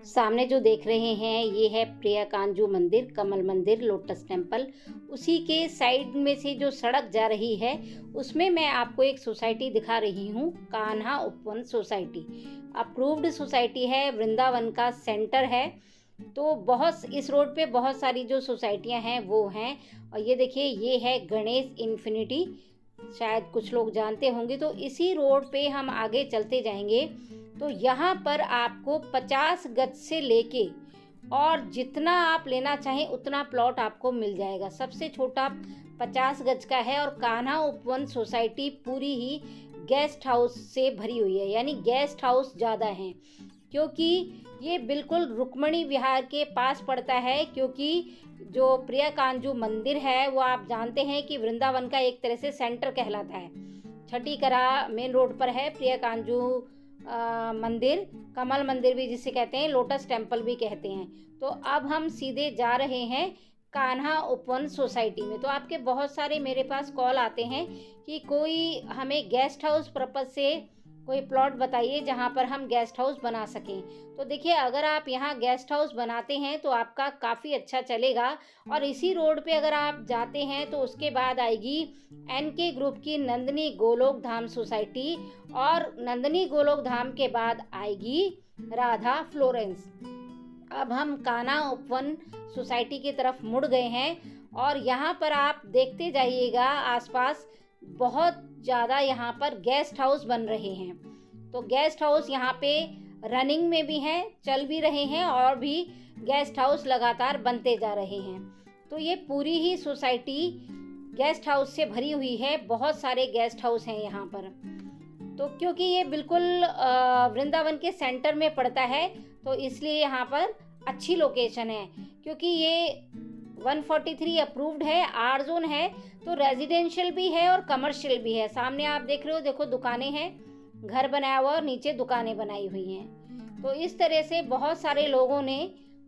सामने जो देख रहे हैं ये है प्रिया कांजू मंदिर, कमल मंदिर, लोटस टेम्पल। उसी के साइड में से जो सड़क जा रही है उसमें मैं आपको एक सोसाइटी दिखा रही हूँ, कान्हा उपवन सोसाइटी। अप्रूव्ड सोसाइटी है, वृंदावन का सेंटर है। तो बहुत इस रोड पे बहुत सारी जो सोसाइटियाँ हैं वो हैं। और ये देखिए, ये है गणेश इन्फिनिटी, शायद कुछ लोग जानते होंगे। तो इसी रोड पे हम आगे चलते जाएंगे तो यहाँ पर आपको 50 गज से लेके और जितना आप लेना चाहें उतना प्लॉट आपको मिल जाएगा। सबसे छोटा 50 गज का है और कान्हा उपवन सोसाइटी पूरी ही गेस्ट हाउस से भरी हुई है, यानी गेस्ट हाउस ज़्यादा हैं, क्योंकि ये बिल्कुल रुक्मणी विहार के पास पड़ता है। क्योंकि जो प्रिया कांजू मंदिर है वो आप जानते हैं कि वृंदावन का एक तरह से सेंटर कहलाता है। छठी करा मेन रोड पर है प्रिया कांजू मंदिर, कमल मंदिर भी जिसे कहते हैं, लोटस टेम्पल भी कहते हैं। तो अब हम सीधे जा रहे हैं कान्हा उपवन सोसाइटी में। तो आपके बहुत सारे मेरे पास कॉल आते हैं कि कोई हमें गेस्ट हाउस पर्पज से कोई प्लॉट बताइए जहां पर हम गेस्ट हाउस बना सकें। तो देखिए, अगर आप यहां गेस्ट हाउस बनाते हैं तो आपका काफ़ी अच्छा चलेगा। और इसी रोड पे अगर आप जाते हैं तो उसके बाद आएगी एनके ग्रुप की नंदिनी गोलोक धाम सोसाइटी, और नंदिनी गोलोक धाम के बाद आएगी राधा फ्लोरेंस। अब हम कान्हा उपवन सोसाइटी की तरफ मुड़ गए हैं और यहाँ पर आप देखते जाइएगा, आसपास बहुत ज़्यादा यहाँ पर गेस्ट हाउस बन रहे हैं। तो गेस्ट हाउस यहाँ पे रनिंग में भी हैं, चल भी रहे हैं, और भी गेस्ट हाउस लगातार बनते जा रहे हैं। तो ये पूरी ही सोसाइटी गेस्ट हाउस से भरी हुई है, बहुत सारे गेस्ट हाउस हैं यहाँ पर। तो क्योंकि ये बिल्कुल वृंदावन के सेंटर में पड़ता है तो इसलिए यहाँ पर अच्छी लोकेशन है। क्योंकि ये 143 अप्रूव्ड है, आर जोन है, तो रेजिडेंशियल भी है और कमर्शियल भी है। सामने आप देख रहे हो, देखो दुकानें हैं, घर बनाया हुआ और नीचे दुकानें बनाई हुई हैं। तो इस तरह से बहुत सारे लोगों ने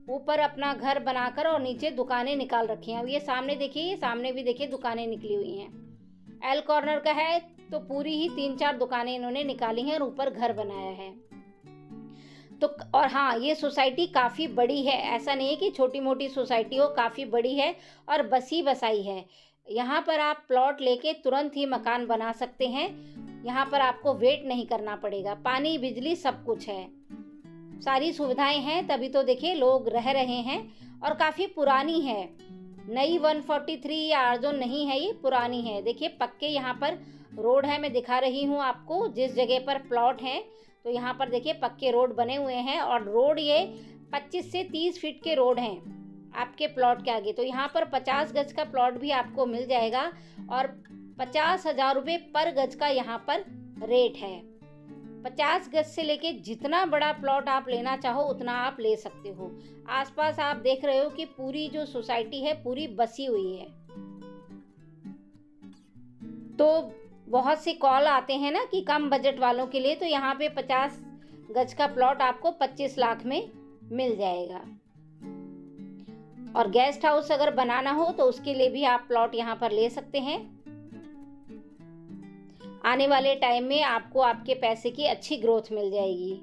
ऊपर अपना घर बनाकर और नीचे दुकानें निकाल रखी हैं। अब ये सामने देखिए, ये सामने भी देखिए दुकानें निकली हुई हैं। एल कॉर्नर का है तो पूरी ही 3-4 दुकानें इन्होंने निकाली हैं और ऊपर घर बनाया है। तो और हाँ, ये सोसाइटी काफ़ी बड़ी है, ऐसा नहीं है कि छोटी मोटी सोसाइटी हो, काफ़ी बड़ी है और बसी बसाई है। यहाँ पर आप प्लॉट लेके तुरंत ही मकान बना सकते हैं। यहाँ पर आपको वेट नहीं करना पड़ेगा, पानी बिजली सब कुछ है, सारी सुविधाएं हैं, तभी तो देखिए लोग रह रहे हैं। और काफ़ी पुरानी है, नई 143 या आर्जोन नहीं है, ये पुरानी है। देखिए पक्के यहाँ पर रोड है, मैं दिखा रही हूँ आपको जिस जगह पर प्लॉट है। तो यहाँ पर देखिए पक्के रोड बने हुए हैं और रोड ये 25 से 30 फीट के रोड हैं आपके प्लॉट के आगे। तो यहाँ पर 50 गज का प्लॉट भी आपको मिल जाएगा और 50,000 रुपये पर गज का यहाँ पर रेट है। 50 गज से लेके जितना बड़ा प्लॉट आप लेना चाहो उतना आप ले सकते हो। आसपास आप देख रहे हो कि पूरी जो सोसाइटी है पूरी बसी हुई है। तो बहुत से कॉल आते हैं ना कि कम बजट वालों के लिए, तो यहाँ पे 50 गज का प्लॉट आपको 25 लाख में मिल जाएगा। और गेस्ट हाउस अगर बनाना हो तो उसके लिए भी आप प्लॉट यहाँ पर ले सकते हैं। आने वाले टाइम में आपको आपके पैसे की अच्छी ग्रोथ मिल जाएगी।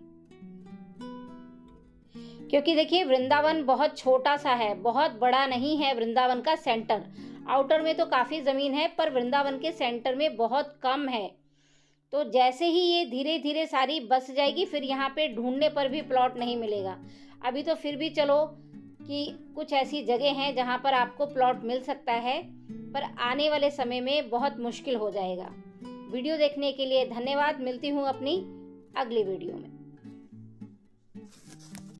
क्योंकि देखिए वृंदावन बहुत छोटा सा है, बहुत बड़ा नहीं है वृंदावन का सेंटर। आउटर में तो काफ़ी ज़मीन है पर वृंदावन के सेंटर में बहुत कम है। तो जैसे ही ये धीरे धीरे सारी बस जाएगी फिर यहाँ पे ढूंढने पर भी प्लॉट नहीं मिलेगा। अभी तो फिर भी चलो कि कुछ ऐसी जगह हैं जहाँ पर आपको प्लॉट मिल सकता है, पर आने वाले समय में बहुत मुश्किल हो जाएगा। वीडियो देखने के लिए धन्यवाद। मिलती हूँ अपनी अगली वीडियो में।